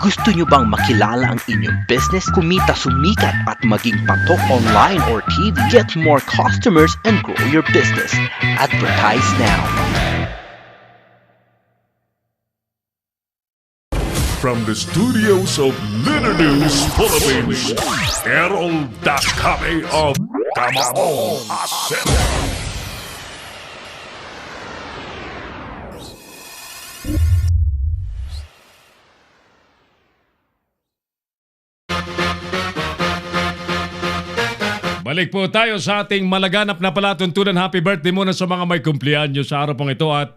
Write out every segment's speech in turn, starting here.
Gusto nyo bang makilala ang inyong business, kumita, sumikat at maging patok online or TV? Get more customers and grow your business. Advertise now. From the studios of Litter News Philippines, Errol Dakame of Tamaong Asset. Balik po tayo sa ating malaganap na palatuntunan. Happy birthday muna sa mga may kumplianyo sa araw pong ito at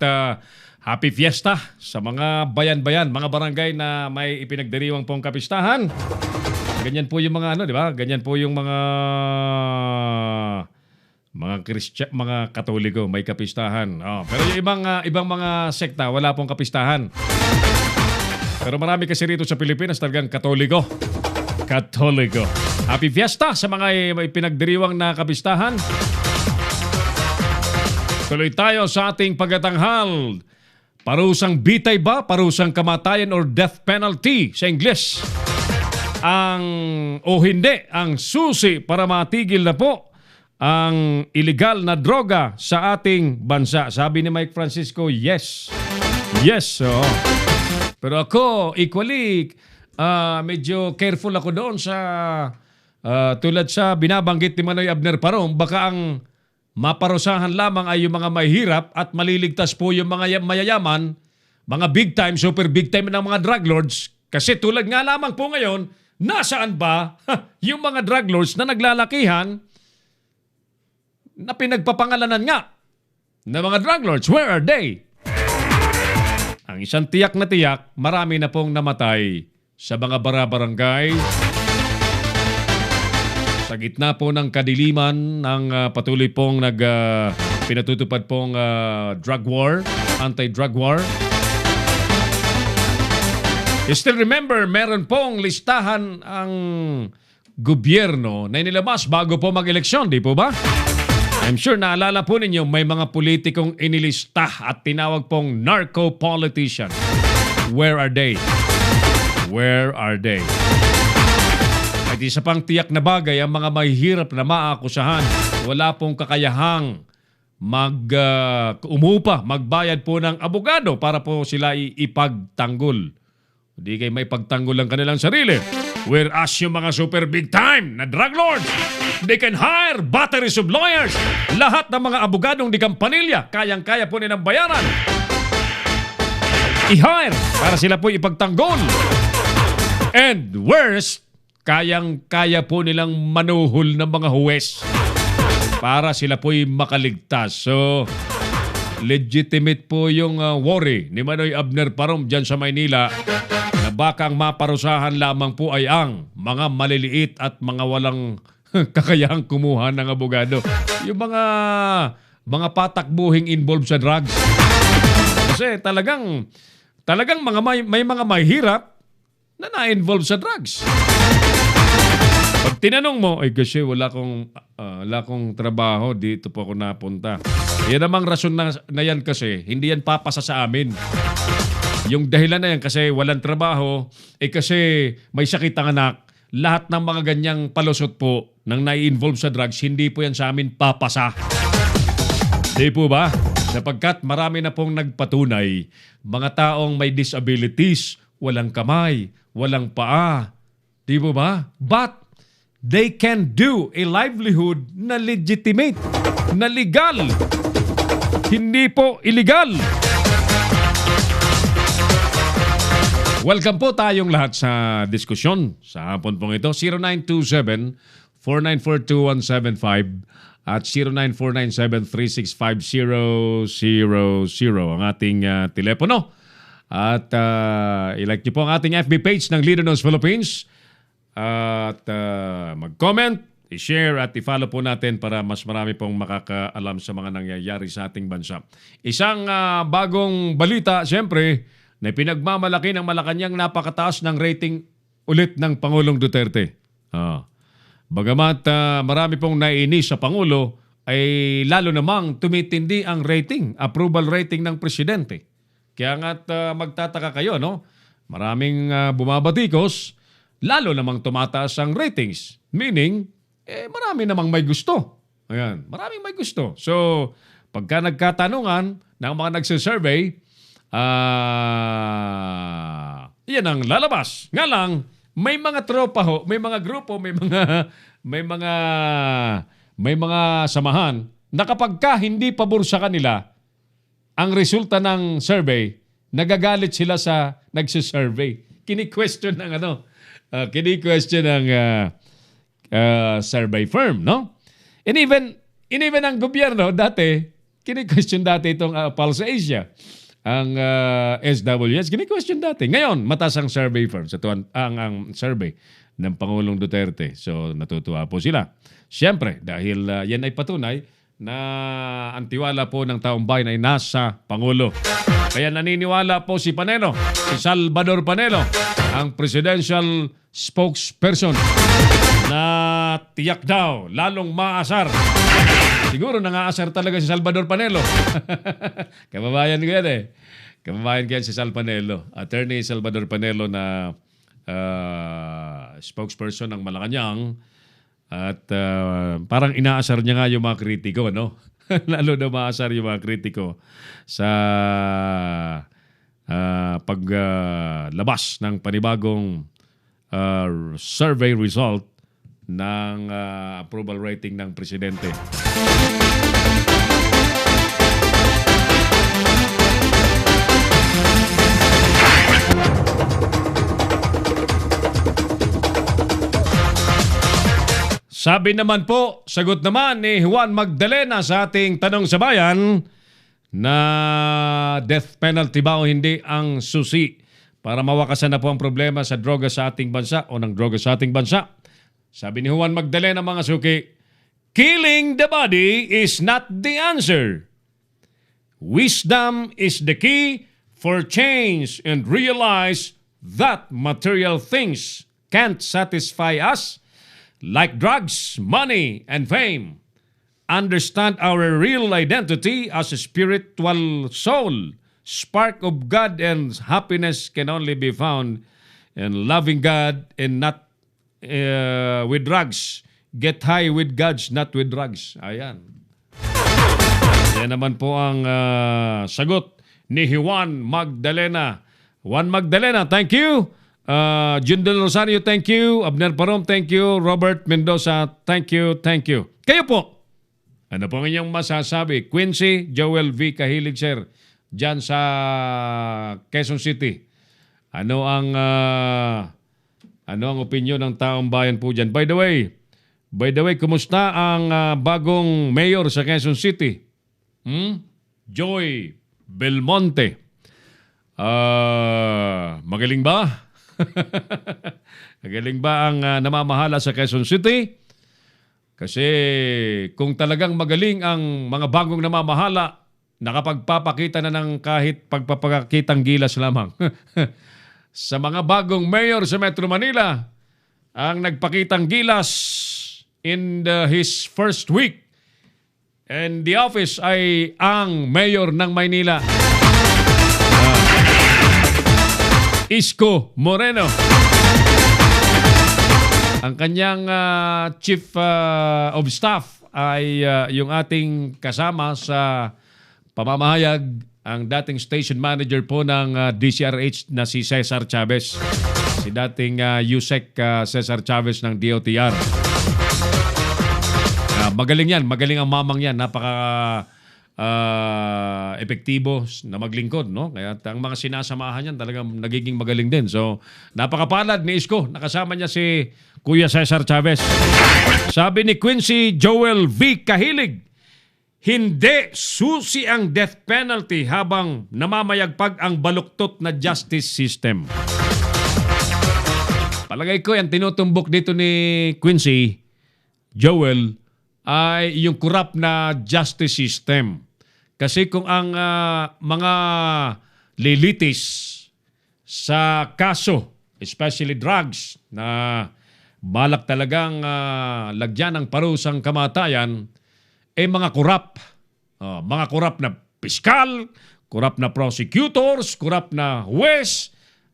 happy fiesta sa mga bayan-bayan, mga barangay na may ipinagdiriwang pong kapistahan. Ganyan po yung mga ano, di ba? Ganyan po yung mga Katoliko may kapistahan. Oh, pero yung ibang mga sekta wala pong kapistahan. Pero marami kasi rito sa Pilipinas talagang Katoliko. Happy fiesta sa mga may pinagdiriwang na kapistahan. Tuloy tayo sa ating pagtatanghal. Parusang bitay ba? Parusang kamatayan or death penalty sa Ingles? O hindi, ang susi para matigil na po ang illegal na droga sa ating bansa. Sabi ni Mike Francisco, yes. Yes, oh. Pero ako, equally, medyo careful ako doon sa tulad sa binabanggit ni Manoy Abner Parom, baka ang maparusahan lamang ay yung mga mahihirap at maliligtas po yung mga mayayaman, mga big time, super big time ng mga drug lords. Kasi tulad nga lamang po ngayon, nasaan ba yung mga drug lords na naglalakihan na pinagpapangalanan nga na mga drug lords? Where are they? Ang isang tiyak na tiyak, marami na pong namatay sa mga barabarangay. Sa gitna po ng kadiliman, ng patuloy pong pinatutupad pong drug war, anti-drug war. You still remember, meron pong listahan ang gobyerno na inilabas bago po mag-eleksyon, di po ba? I'm sure naalala po ninyo, may mga politikong inilista at tinawag pong narco-politician. Where are they? Where are they? At isa pang tiyak na bagay, ang mga mahihirap na maakusahan, wala pong kakayahang umupa, magbayad po ng abogado para po sila ipagtanggol. Hindi kayo may pagtanggol ang kanilang sarili. Whereas yung mga super big time na drug lords, they can hire batteries of lawyers. Lahat ng mga abogadong di kampanilya, kayang-kaya po nilang bayaran. I-hire para sila po ipagtanggol. And worst, kayang-kaya po nilang manuhol ng mga huwes para sila po'y makaligtas. So, legitimate po yung worry ni Manoy Abner Parom dyan sa Maynila na baka ang maparusahan lamang po ay ang mga maliliit at mga walang kakayahang kumuha ng abogado. Yung mga patakbuhing involved sa drugs. Kasi talagang may mga mahirap na na-involve sa drugs. Pag tinanong mo, ay kasi wala akong trabaho, dito po ako napunta. Yan namang rason na yan kasi, hindi yan papasa sa amin. Yung dahilan na yan kasi walang trabaho, kasi may sakit ang anak, lahat ng mga ganyang palusot po nang na-involve sa drugs, hindi po yan sa amin papasa. Di po ba? Sapagkat marami na pong nagpatunay, mga taong may disabilities, walang kamay, walang paa. Di po ba? But they can do a livelihood na legitimate, na legal. Hindi po illegal. Welcome po tayong lahat sa diskusyon sa hapon pong ito. 0927-494-2175 at 0949736500 ang ating telepono. At ilike niyo po ang ating FB page ng Leader News Philippines. At mag-comment, i-share at i-follow po natin para mas marami pong makakaalam sa mga nangyayari sa ating bansa. Isang bagong balita, siyempre, na pinagmamalaki ng Malacanang napakataas ng rating ulit ng Pangulong Duterte. Bagamat marami pong naiinis sa Pangulo, ay lalo namang tumitindi ang rating, approval rating ng Presidente. Kaya nga't magtataka kayo, no? maraming bumabatikos, lalo namang tumataas ang ratings. Meaning, marami namang may gusto. Ayan, maraming may gusto. So, pagka nagkatanungan ng mga nagsisurvey, yan ang lalabas. Nga lang, may mga tropa ho, may mga grupo, may mga samahan na kapag ka hindi pabor sa kanila ang resulta ng survey, nagagalit sila sa nagsisurvey. Kini-question ng survey firm, no? And even ang gobyerno dati, kini-question dati itong Pulse Asia. Ang SWS, kini-question dati. Ngayon, mataas ang survey firm, ang survey ng Pangulong Duterte. So, natutuwa po sila. Siyempre, dahil yan ay patunay na ang tiwala po ng taong bayan ay nasa Pangulo. Kaya naniniwala po si Panelo, si Salvador Panelo, ang presidential spokesperson na tiyak daw, lalong maasar. Siguro nangaasar talaga si Salvador Panelo. Kababayan ko yan eh. Kababayan ko yan si Sal Panelo. Attorney Salvador Panelo na spokesperson ng Malacanang. At parang inaasar niya nga yung mga kritiko, no? Lalo na maasar yung mga kritiko sa paglabas ng panibagong survey result ng approval rating ng presidente. Sabi naman po, sagot naman ni Juan Magdalena sa ating tanong sa bayan na death penalty ba o hindi ang susi para mawakasan na po ang problema sa droga sa ating bansa o ng droga sa ating bansa. Sabi ni Juan Magdalena, mga suki, killing the body is not the answer. Wisdom is the key for change and realize that material things can't satisfy us like drugs, money, and fame. Understand our real identity as a spiritual soul. Spark of God and happiness can only be found in loving God and not with drugs. Get high with God, not with drugs. Ayan. Yan naman po ang sagot ni Juan Magdalena. Juan Magdalena, thank you. Jundel Rosario, thank you. Abner Parom, thank you. Robert Mendoza, thank you, thank you. Kayo po, ano po ang inyong masasabi? Quincy Joel V. Kahilig, sir, dyan sa Quezon City. Ano ang opinion ng taong bayan po dyan? By the way, kumusta ang bagong mayor sa Quezon City? Joy Belmonte. Magaling ba? Magaling ba ang namamahala sa Quezon City? Kasi kung talagang magaling ang mga bagong namamahala, nakapagpapakita na ng kahit pagpapakitang gilas lamang. Sa mga bagong mayor sa Metro Manila, ang nagpakitang gilas in his first week in the office ay ang mayor ng Maynila. Isko Moreno. Ang kanyang chief of staff ay yung ating kasama sa pamamahayag, ang dating station manager po ng DCRH na si Cesar Chavez. Si dating USEC Cesar Chavez ng DOTR. Magaling yan. Magaling ang mamang yan. Napaka epektibo na maglingkod, no? Kaya ang mga sinasamahan niyan talagang nagiging magaling din. So, napakapalad ni Isko. Nakasama niya si Kuya Cesar Chavez. Sabi ni Quincy Joel V. Kahilig, hindi susi ang death penalty habang namamayagpag ang baluktot na justice system. Palagay ko yan tinutumbok dito ni Quincy Joel ay yung corrupt na justice system. Kasi kung ang mga lilitis sa kaso, especially drugs, na balak talagang lagyan ng parusang kamatayan, mga corrupt. Mga corrupt na piskal, corrupt na prosecutors, corrupt na huwes,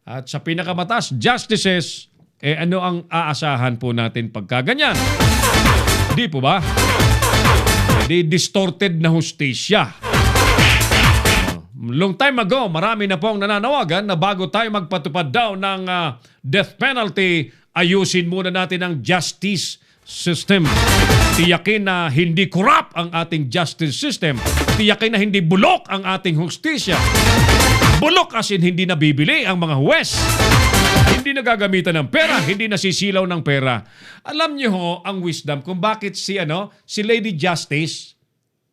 At sa pinakamataas, justices, ano ang aasahan po natin pagka ganyan? Di po ba? Di distorted na hustisya. Long time ago, marami na pong nananawagan na bago tayo magpatupad daw ng death penalty, ayusin muna natin ang justice system. Tiyakin na hindi corrupt ang ating justice system. Tiyakin na hindi bulok ang ating hustisya. Bulok as in hindi nabibili ang mga huwes. Hindi nagagamitan ng pera, hindi nasisilaw ng pera. Alam niyo ho ang wisdom kung bakit si Lady Justice,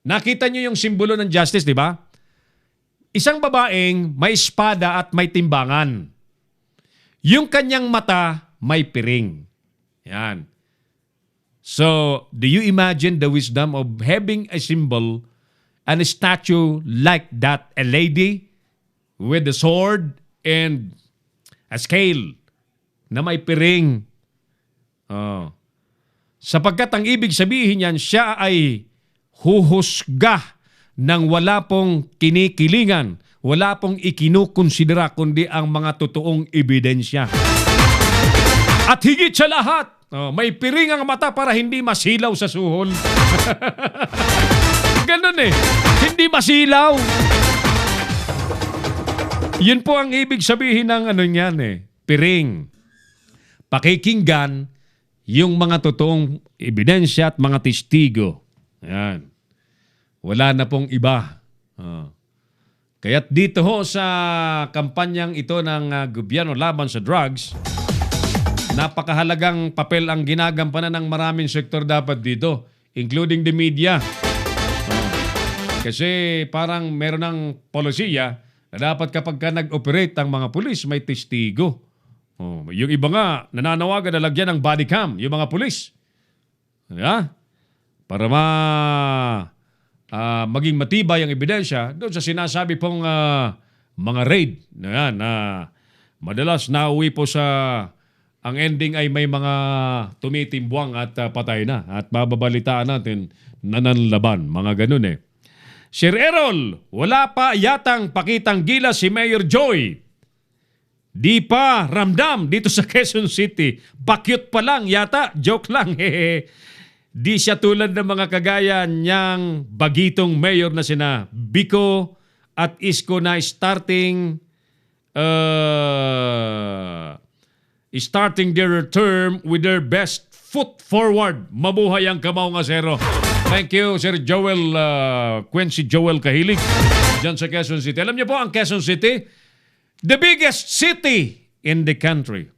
nakita niyo yung simbolo ng justice, di ba? Isang babaeng may espada at may timbangan. Yung kanyang mata may piring. Yan. So, do you imagine the wisdom of having a symbol and a statue like that, a lady with a sword and a scale na may piring? Sapagkat ang ibig sabihin niyan, siya ay huhusga ng wala pong kinikilingan, wala pong ikinukonsidera kundi ang mga totoong ebidensya. At higit sa lahat, may piring ang mata para hindi masilaw sa suhol. Ganun hindi masilaw. Yun po ang ibig sabihin ng niyan piring. Pakikinggan yung mga totoong ebidensya at mga testigo. Yan. Wala na pong iba. Kaya't dito ho sa kampanyang ito ng gobyerno laban sa drugs, napakahalagang papel ang ginagampanan ng maraming sektor dapat dito, including the media. Kasi parang meron ng polisiya na dapat kapag ka nag-operate ang mga pulis, may testigo. Yung iba nga, nananawagan na lagyan ng body cam, yung mga pulis. Para maging matibay ang ebidensya doon sa sinasabi pong mga raid na yan, madalas nauwi po sa ang ending ay may mga tumitimbuang at patay na at mababalitaan natin nananlaban, mga ganun Sir Errol, wala pa yatang pakitang gilas si Mayor Joy. Di pa ramdam dito sa Quezon City. Pakyut pa lang yata. Joke lang. Di siya tulad ng mga kagaya niyang bagitong mayor na sina Bico at Isko na starting their term with their best foot forward. Mabuhay ang Kamao nga Zero. Thank you, Sir Joel, Quincy Joel Kahilig, dyan sa Quezon City. Alam niyo po, ang Quezon City, the biggest city in the country.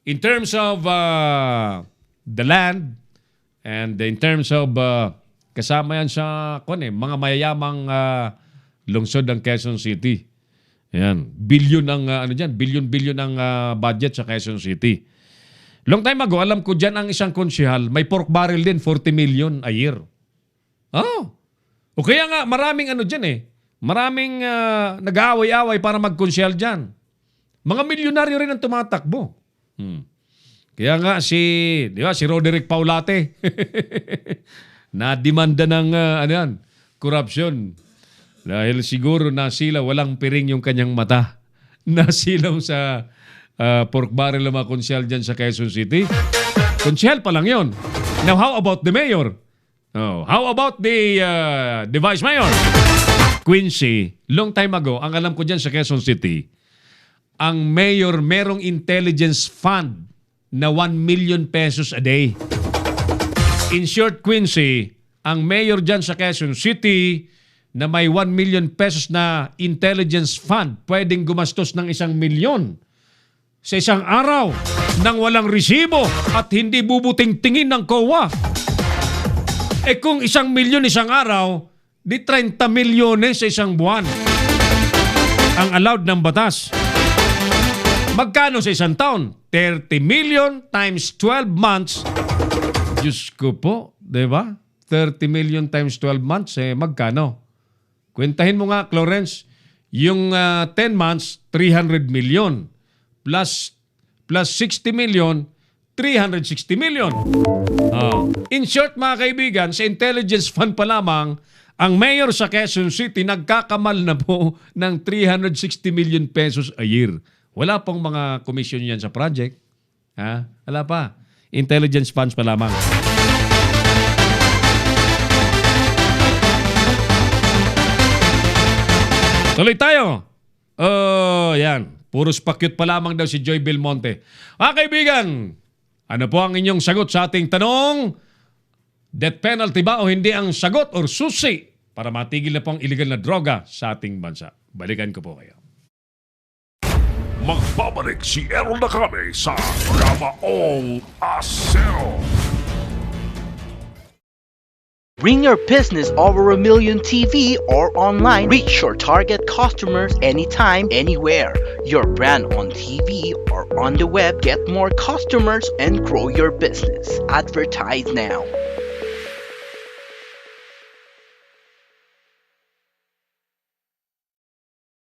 In terms of the land, and in terms of kasama yan sa mga mayayamang lungsod ng Quezon City. Yan. Bilyon ang bilyon ang budget sa Quezon City. Long time ago, alam ko dyan ang isang konsyehal, may pork barrel din, 40 million a year. O kaya nga, maraming dyan maraming nag-aaway-aaway para magkonsyehal dyan. Mga milyonaryo rin ang tumatakbo. Kaya nga si Roderick Paulate na demanda ng corruption. Dahil siguro nasila walang piring yung kanyang mata. Nasilaw sa pork barrel ng mga konsyehal dyan sa Quezon City. Konsyehal pa lang yun. Now, how about the mayor? How about the vice mayor? Quincy, long time ago, ang alam ko dyan sa Quezon City, ang mayor merong intelligence fund na 1 million pesos a day. In short, Quincy, ang mayor dyan sa Quezon City na may 1 million pesos na intelligence fund, pwedeng gumastos ng 1 milyon sa isang araw nang walang resibo at hindi bubuting tingin ng COA. Kung 1 milyon isang araw, di 30 milyones sa isang buwan ang allowed ng batas. Magkano sa isang taon? 30 million times 12 months. Diyos ko po, di ba? 30 million times 12 months, magkano? Kwentahin mo nga, Clarence, yung 10 months, 300 million. Plus 60 million, 360 million. In short, mga kaibigan, sa intelligence fund pa lamang, ang mayor sa Quezon City nagkakamal na po ng 360 million pesos a year. Wala pong mga commission yan sa project. Ha? Wala pa. Intelligence funds pa lamang. Tuloy tayo. Yan. Puros pa-cute pa lamang daw si Joy Belmonte. Kaibigan, ano po ang inyong sagot sa ating tanong? Death penalty ba o hindi ang sagot or susi para matigil na po ang illegal na droga sa ating bansa? Balikan ko po kayo. Magbabalik si Errol Nakame sa Kamaong Asero. Bring your business over 1 million TV or online. Reach your target customers anytime, anywhere. Your brand on TV or on the web. Get more customers and grow your business. Advertise now.